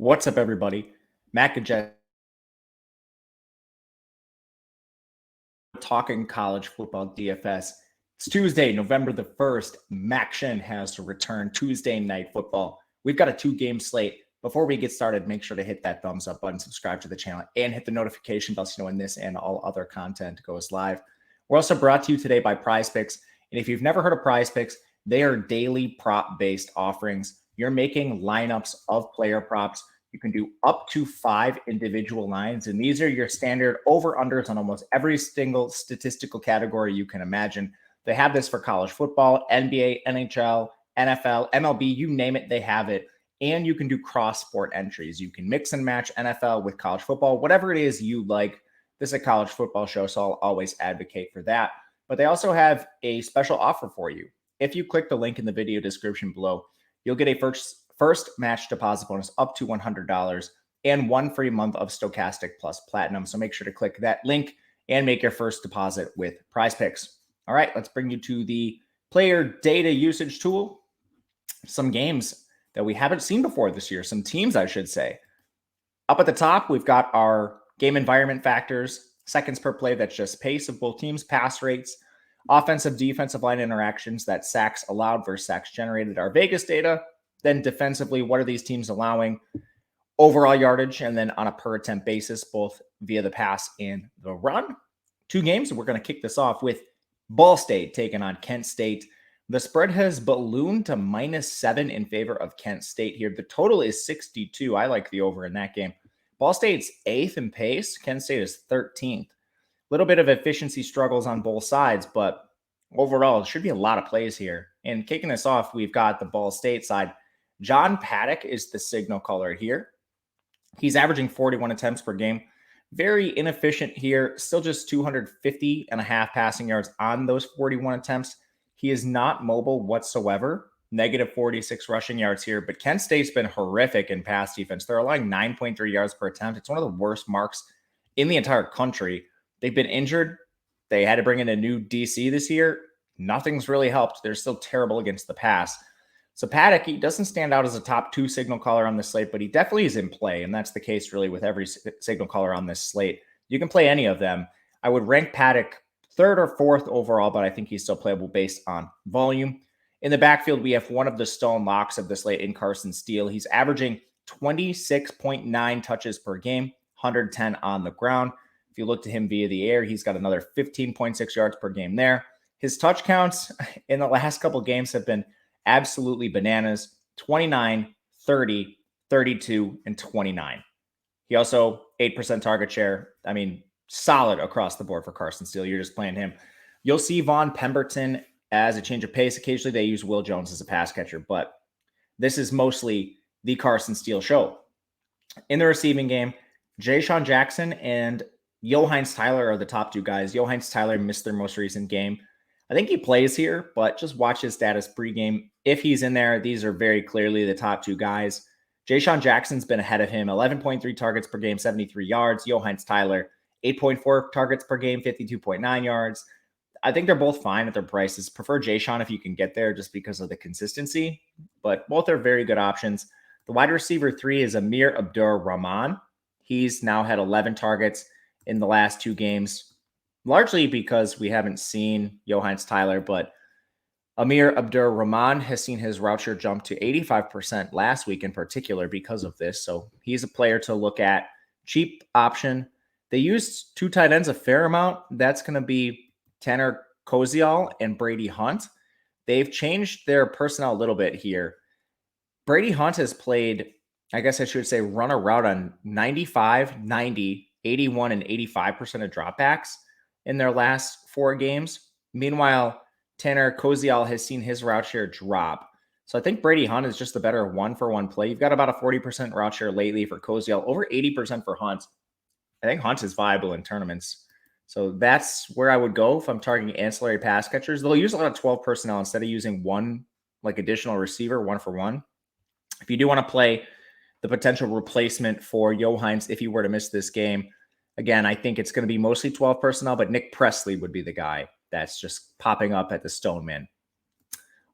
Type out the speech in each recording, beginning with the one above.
What's up, everybody? Mac and Jet talking college football DFS. It's Tuesday, November the 1st. Mac Shen has to return Tuesday night football. We've got a 2-game slate. Before we get started, make sure to hit that thumbs up button, subscribe to the channel, and hit the notification bell so you know when this and all other content goes live. We're also brought to you today by Prize Picks. And if you've never heard of Prize Picks, they are daily prop-based offerings. You're making lineups of player props. You can do up to 5 individual lines, and these are your standard over-unders on almost every single statistical category you can imagine. They have this for college football, NBA, NHL, NFL, MLB, you name it, they have it. And you can do cross-sport entries. You can mix and match NFL with college football, whatever it is you like. This is a college football show, so I'll always advocate for that. But they also have a special offer for you. If you click the link in the video description below, you'll get a first match deposit bonus up to $100 and 1 free month of Stokastic Plus Platinum. So make sure to click that link and make your first deposit with Prize Picks. All right, let's bring you to the player data usage tool. Some games that we haven't seen before this year, some teams, I should say. Up at the top, we've got our game environment factors, seconds per play, that's just pace of both teams, pass rates, offensive, defensive line interactions, that's sacks allowed versus sacks generated, our Vegas data. Then defensively, what are these teams allowing? Overall yardage, and then on a per attempt basis, both via the pass and the run. 2 games, and we're going to kick this off with Ball State taking on Kent State. The spread has ballooned to -7 in favor of Kent State here. The total is 62. I like the over in that game. Ball State's 8th in pace. Kent State is 13th. A little bit of efficiency struggles on both sides, but overall, it should be a lot of plays here. And kicking this off, we've got the Ball State side. John Paddock is the signal caller here. He's averaging 41 attempts per game. Very inefficient here. Still just 250.5 passing yards on those 41 attempts. He is not mobile whatsoever. -46 rushing yards here. But Kent State's been horrific in pass defense. They're allowing 9.3 yards per attempt. It's one of the worst marks in the entire country. They've been injured. They had to bring in a new DC this year. Nothing's really helped. They're still terrible against the pass. So Paddock, he doesn't stand out as a top 2 signal caller on this slate, but he definitely is in play. And that's the case really with every signal caller on this slate. You can play any of them. I would rank Paddock 3rd or 4th overall, but I think he's still playable based on volume. In the backfield, we have one of the stone locks of the slate in Carson Steele. He's averaging 26.9 touches per game, 110 on the ground. If you look to him via the air, he's got another 15.6 yards per game there. His touch counts in the last couple of games have been absolutely bananas. 29, 30, 32, and 29. He also 8% target share. I mean, solid across the board for Carson Steele. You're just playing him. You'll see Vaughn Pemberton as a change of pace. Occasionally they use Will Jones as a pass catcher, but this is mostly the Carson Steele show. In the receiving game, Ja'Shawn Jackson and Johannes Tyler are the top 2 guys. Johannes Tyler missed their most recent game. I think he plays here, but just watch his status pregame. If he's in there, these are very clearly the top 2 guys. Ja'Shawn Jackson's been ahead of him, 11.3 targets per game, 73 yards. Johannes Tyler, 8.4 targets per game, 52.9 yards. I think they're both fine at their prices. Prefer Ja'Shawn if you can get there just because of the consistency, but both are very good options. The wide receiver 3 is Amir Abdur-Rahman. He's now had 11 targets in the last 2 games, largely because we haven't seen Johannes Tyler, but Amir Abdur-Rahman has seen his route share jump to 85% last week in particular because of this. So he's a player to look at. Cheap option. They used 2 tight ends a fair amount. That's going to be Tanner Kozial and Brady Hunt. They've changed their personnel a little bit here. Brady Hunt has played, I guess I should say, run a route on 95, 90, 81, and 85% of dropbacks in their last 4 games. Meanwhile, Tanner Kozial has seen his route share drop. So I think Brady Hunt is just the better 1-for-1 play. You've got about a 40% route share lately for Kozial, over 80% for Hunt. I think Hunt is viable in tournaments. So that's where I would go if I'm targeting ancillary pass catchers. They'll use a lot of 12 personnel instead of using 1 additional receiver, 1-for-1. If you do want to play the potential replacement for Johannes if you were to miss this game, again, I think it's going to be mostly 12 personnel, but Nick Presley would be the guy that's just popping up at the Stoneman.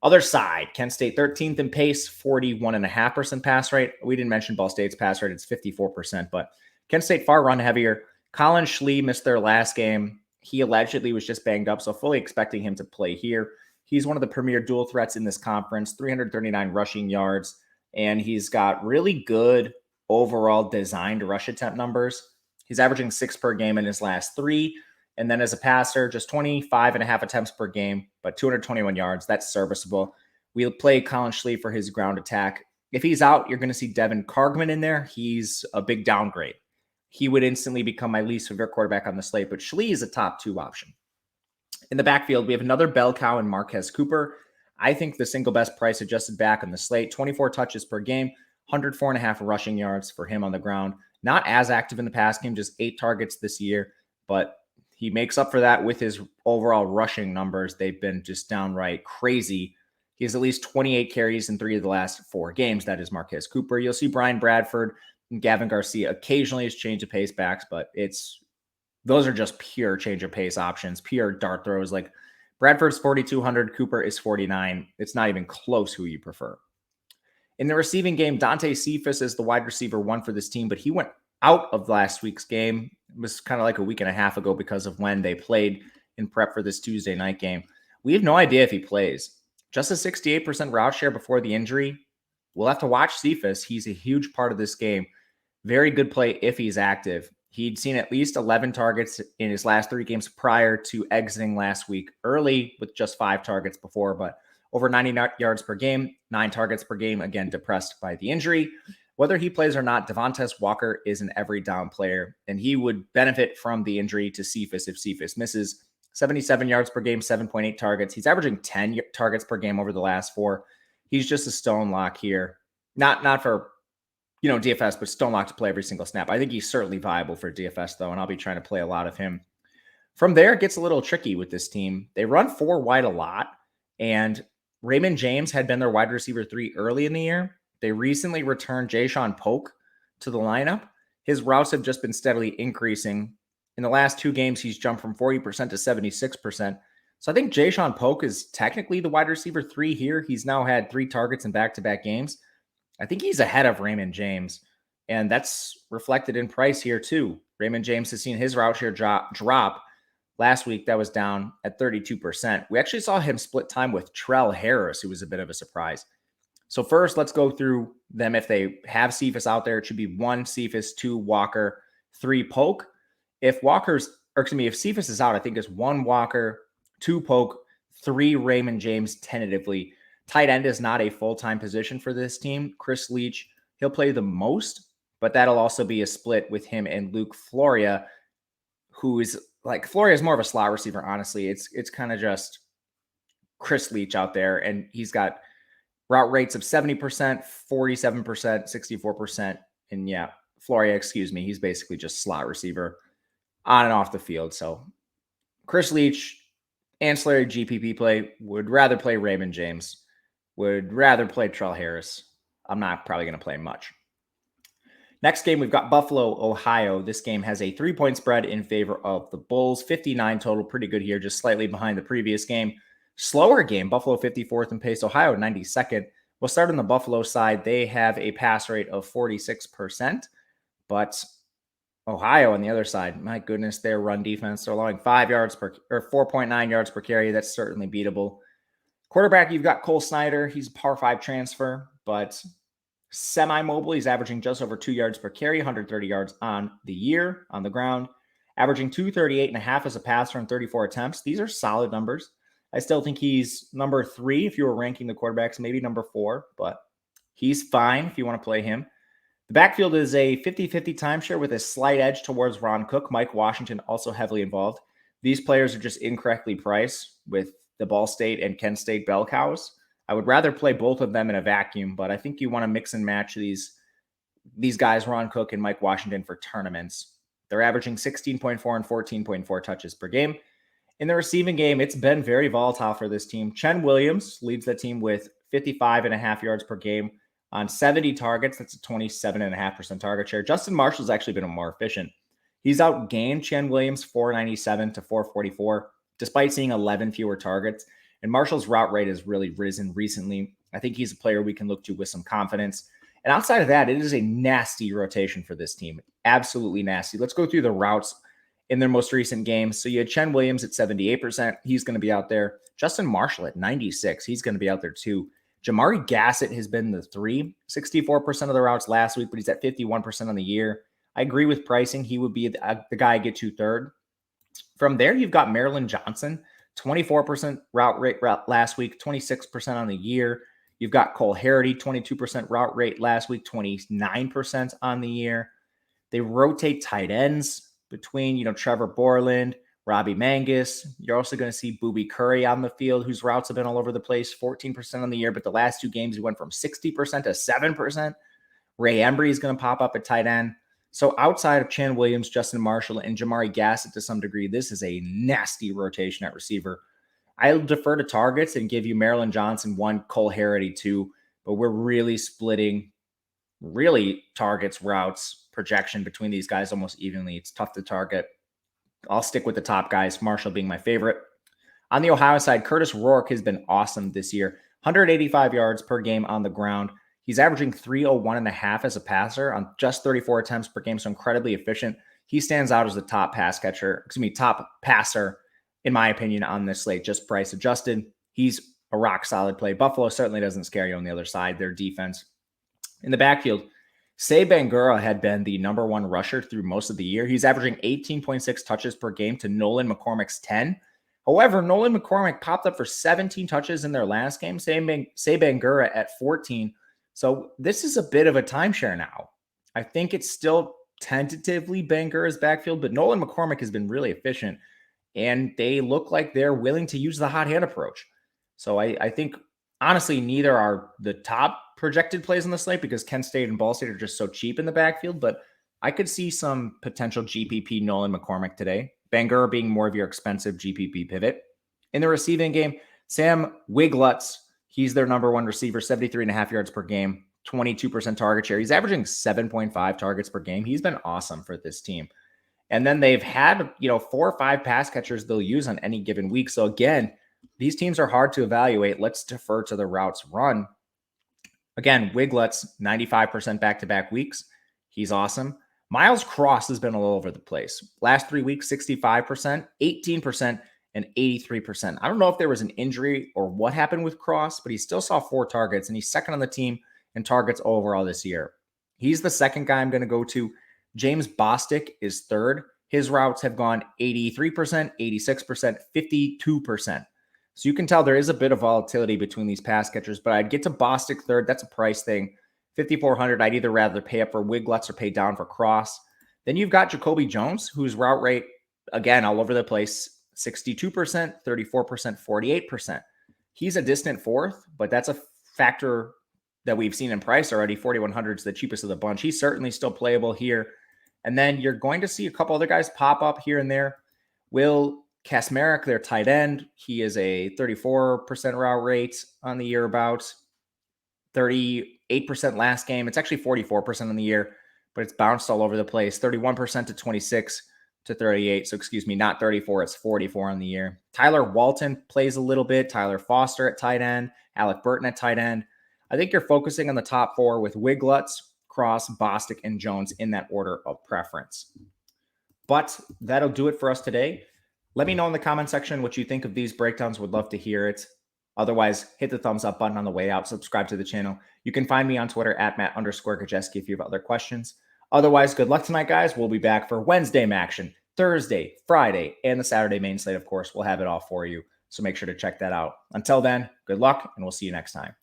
Other side, Kent State 13th in pace, 41.5% pass rate. We didn't mention Ball State's pass rate. It's 54%, but Kent State far run heavier. Colin Schlee missed their last game. He allegedly was just banged up, so fully expecting him to play here. He's one of the premier dual threats in this conference, 339 rushing yards, and he's got really good overall designed rush attempt numbers. He's averaging 6 per game in his last 3. And then as a passer, just 25.5 attempts per game, but 221 yards. That's serviceable. We'll play Colin Schlee for his ground attack. If he's out, you're going to see Devin Cargman in there. He's a big downgrade. He would instantly become my least favorite quarterback on the slate, but Schlee is a top 2 option. In the backfield, we have another bell cow in Marquez Cooper. I think the single best price adjusted back on the slate, 24 touches per game, 104.5 rushing yards for him on the ground. Not as active in the pass game, just 8 targets this year, but he makes up for that with his overall rushing numbers. They've been just downright crazy. He has at least 28 carries in 3 of the last 4 games. That is Marquez Cooper. You'll see Brian Bradford and Gavin Garcia occasionally as change of pace backs, but those are just pure change of pace options, pure dart throws. Like Bradford's 4,200, Cooper is 49. It's not even close who you prefer. In the receiving game, Dante Cephas is the wide receiver 1 for this team, but he went out of last week's game. It was kind of like a week and a half ago because of when they played in prep for this Tuesday night game. We have no idea if he plays. Just a 68% route share before the injury. We'll have to watch Cephas. He's a huge part of this game. Very good play if he's active. He'd seen at least 11 targets in his last 3 games prior to exiting last week early with just 5 targets before, but over 90 yards per game, 9 targets per game, again, depressed by the injury. Whether he plays or not, Devontae Walker is an every down player, and he would benefit from the injury to Cephas if Cephas misses. 77 yards per game, 7.8 targets. He's averaging 10 targets per game over the last 4. He's just a stone lock here. Not for, DFS, but stone lock to play every single snap. I think he's certainly viable for DFS, though, and I'll be trying to play a lot of him. From there, it gets a little tricky with this team. They run 4 wide a lot, and Raymond James had been their wide receiver 3 early in the year. They recently returned Jayshawn Polk to the lineup. His routes have just been steadily increasing. In the last 2 games, he's jumped from 40% to 76%. So I think Jayshawn Polk is technically the wide receiver 3 here. He's now had 3 targets in back-to-back games. I think he's ahead of Raymond James, and that's reflected in price here too. Raymond James has seen his route share drop. Last week, that was down at 32%. We actually saw him split time with Trell Harris, who was a bit of a surprise. So first, let's go through them. If they have Cephas out there, it should be 1 Cephas, 2 Walker, 3 Polk. If Cephas is out, I think it's 1 Walker, 2 Polk, 3 Raymond James tentatively. Tight end is not a full-time position for this team. Chris Leach, he'll play the most, but that'll also be a split with him and Luke Floria, who is Floria is more of a slot receiver, honestly. It's kind of just Chris Leach out there, and he's got route rates of 70%, 47%, 64%. And yeah, Floria, he's basically just slot receiver on and off the field. So Chris Leach, ancillary GPP play, would rather play Raymond James, would rather play Trell Harris. I'm not probably going to play much. Next game, we've got Buffalo, Ohio. This game has a 3-point spread in favor of the Bulls. 59 total, pretty good here, just slightly behind the previous game. Slower game, Buffalo 54th in pace, Ohio 92nd. We'll start on the Buffalo side. They have a pass rate of 46%, but Ohio on the other side, my goodness, their run defense, they're allowing 4.9 yards per carry. That's certainly beatable. Quarterback, you've got Cole Snyder. He's a Power 5 transfer, but semi-mobile. He's averaging just over 2 yards per carry, 130 yards on the year on the ground, averaging 238.5 as a passer on 34 attempts. These are solid numbers. I still think he's number 3 if you were ranking the quarterbacks, maybe number 4, but he's fine if you want to play him. The backfield is a 50-50 timeshare with a slight edge towards Ron Cook. Mike Washington also heavily involved. These players are just incorrectly priced with the Ball State and Kent State bell cows. I would rather play both of them in a vacuum, but I think you want to mix and match these guys, Ron Cook and Mike Washington, for tournaments. They're averaging 16.4 and 14.4 touches per game. In the receiving game, it's been very volatile for this team. Chen Williams leads the team with 55.5 yards per game on 70 targets. That's a 27.5% target share. Justin Marshall's actually been more efficient. He's outgained Chen Williams 497 to 444, despite seeing 11 fewer targets. And Marshall's route rate has really risen recently. I think he's a player we can look to with some confidence. And outside of that, it is a nasty rotation for this team. Absolutely nasty. Let's go through the routes in their most recent games. So you had Chen Williams at 78%. He's going to be out there. Justin Marshall at 96%. He's going to be out there too. Jamari Gassett has been the 64% of the routes last week, but he's at 51% on the year. I agree with pricing. He would be the guy I get to third. From there, you've got Maryland Johnson, 24% route rate last week, 26% on the year. You've got Cole Harity, 22% route rate last week, 29% on the year. They rotate tight ends between, Trevor Borland, Robbie Mangus. You're also going to see Booby Curry on the field, whose routes have been all over the place, 14% on the year. But the last two games, he went from 60% to 7%. Ray Embry is going to pop up at tight end. So outside of Chan Williams, Justin Marshall, and Jamari Gassett to some degree, this is a nasty rotation at receiver. I'll defer to targets and give you Maryland Johnson 1, Cole Harity 2, but we're really splitting targets, routes, projection between these guys almost evenly. It's tough to target. I'll stick with the top guys, Marshall being my favorite. On the Ohio side, Curtis Rourke has been awesome this year. 185 yards per game on the ground. He's averaging 301.5 as a passer on just 34 attempts per game, so incredibly efficient. He stands out as the top top passer, in my opinion, on this slate, just price adjusted. He's a rock solid play. Buffalo certainly doesn't scare you on the other side. Their defense. In the backfield, Say Bangura had been the number one rusher through most of the year. He's averaging 18.6 touches per game to Nolan McCormick's 10. However, Nolan McCormick popped up for 17 touches in their last game. Say Bangura at 14. So this is a bit of a timeshare now. I think it's still tentatively Bangura's backfield, but Nolan McCormick has been really efficient, and they look like they're willing to use the hot hand approach. So I think, honestly, neither are the top projected plays on the slate because Kent State and Ball State are just so cheap in the backfield, but I could see some potential GPP Nolan McCormick today. Bangura being more of your expensive GPP pivot. In the receiving game, Sam Wiglutz, he's their number one receiver, 73.5 yards per game, 22% target share. He's averaging 7.5 targets per game. He's been awesome for this team. And then they've had, 4 or 5 pass catchers they'll use on any given week. So again, these teams are hard to evaluate. Let's defer to the routes run. Again, Wiglutz, 95% back-to-back weeks. He's awesome. Miles Cross has been all over the place. Last 3 weeks, 65%, 18%, and 83%. I don't know if there was an injury or what happened with Cross, but he still saw 4 targets, and he's second on the team in targets overall this year. He's the second guy I'm going to go to. James Bostic is third. His routes have gone 83%, 86%, 52%. So you can tell there is a bit of volatility between these pass catchers, but I'd get to Bostic third. That's a price thing. 5,400. I'd either rather pay up for Wiglutz or pay down for Cross. Then you've got Jacoby Jones, whose route rate, again, all over the place, 62%, 34%, 48%. He's a distant fourth, but that's a factor that we've seen in price already. 4,100 is the cheapest of the bunch. He's certainly still playable here. And then you're going to see a couple other guys pop up here and there. Will Kasmerick, their tight end, he is a 34% route rate on the year, about 38% last game. It's actually 44% on the year, but it's bounced all over the place. 31% to 26 to 38. So excuse me, not 34, it's 44 on the year. Tyler Walton plays a little bit. Tyler Foster at tight end. Alec Burton at tight end. I think you're focusing on the top 4 with Wiglutz, Cross, Bostic, and Jones in that order of preference. But that'll do it for us today. Let me know in the comment section what you think of these breakdowns. Would love to hear it. Otherwise, hit the thumbs up button on the way out. Subscribe to the channel. You can find me on Twitter at Matt_Gajeski if you have other questions. Otherwise, good luck tonight, guys. We'll be back for Wednesday action, Thursday, Friday, and the Saturday main slate, of course. We'll have it all for you. So make sure to check that out. Until then, good luck, and we'll see you next time.